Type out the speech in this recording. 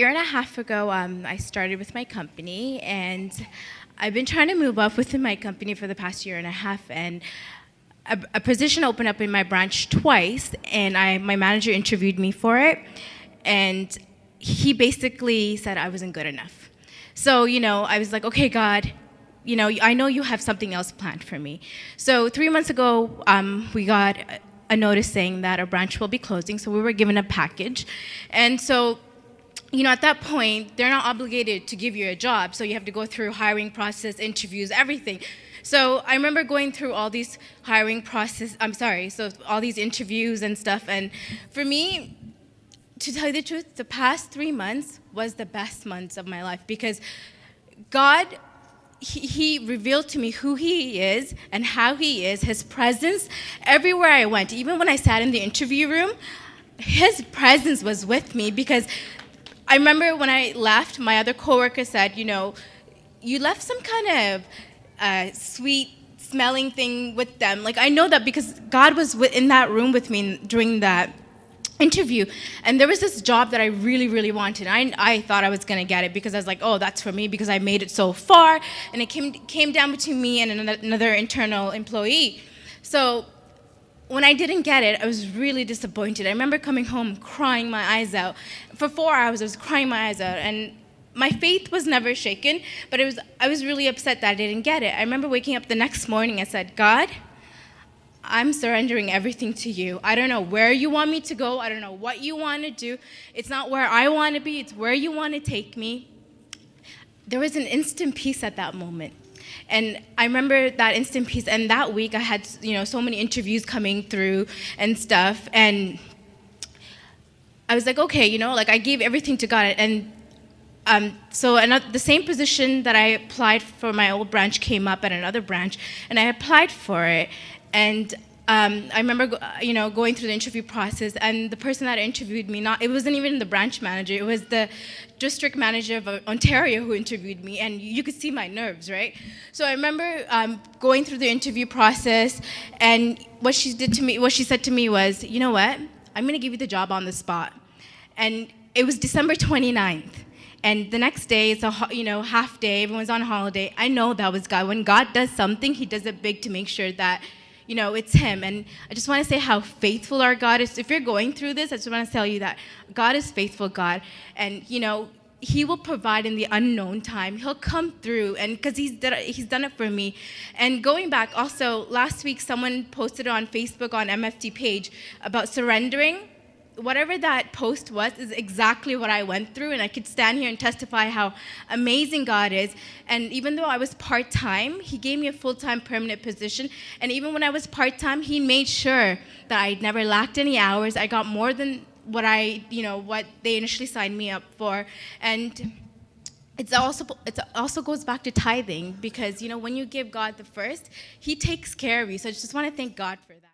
year and a half ago, I started with my company, and I've been trying to move up within my company for the past year and a half, and a position opened up in my branch twice, and my manager interviewed me for it, and he basically said I wasn't good enough. So, I was like, okay, God, I know you have something else planned for me. So 3 months ago, we got a notice saying that our branch will be closing, so we were given a package. And so, at that point, they're not obligated to give you a job, so you have to go through hiring process, interviews, everything. So I remember going through all these all these interviews and stuff, and for me, to tell you the truth, the past 3 months was the best months of my life, because God, He revealed to me who He is and how He is, His presence, everywhere I went. Even when I sat in the interview room, His presence was with me, because I remember when I left, my other coworker said, you left some kind of sweet smelling thing with them. Like, I know that because God was in that room with me during that interview, and there was this job that I really, really wanted. I thought I was going to get it, because I was like, oh, that's for me, because I made it so far, and it came down between me and another internal employee. So when I didn't get it, I was really disappointed. I remember coming home crying my eyes out. For 4 hours, I was crying my eyes out, and my faith was never shaken, but I was really upset that I didn't get it. I remember waking up the next morning and said, God, I'm surrendering everything to you. I don't know where you want me to go. I don't know what you want to do. It's not where I want to be. It's where you want to take me. There was an instant peace at that moment. And I remember that instant peace. And that week I had, so many interviews coming through and stuff. And I was like, okay, I gave everything to God. And so the same position that I applied for my old branch came up at another branch, and I applied for it. And I remember, going through the interview process, and the person that interviewed me, it wasn't even the branch manager, it was the district manager of Ontario who interviewed me, and you could see my nerves, right? So I remember going through the interview process, and what she said to me was, you know what, I'm going to give you the job on the spot. And it was December 29th. And the next day, it's a half day, everyone's on holiday. I know that was God. When God does something, He does it big to make sure that, it's Him. And I just want to say how faithful our God is. If you're going through this, I just want to tell you that God is faithful, God. And, He will provide in the unknown time. He'll come through, and because He's done it for me. And going back, also, last week, someone posted on Facebook on MFT page about surrendering. Whatever that post was is exactly what I went through, and I could stand here and testify how amazing God is. And even though I was part-time, He gave me a full-time permanent position. And even when I was part-time, He made sure that I never lacked any hours. I got more than what what they initially signed me up for. And it also goes back to tithing, because when you give God the first, He takes care of you. So I just want to thank God for that.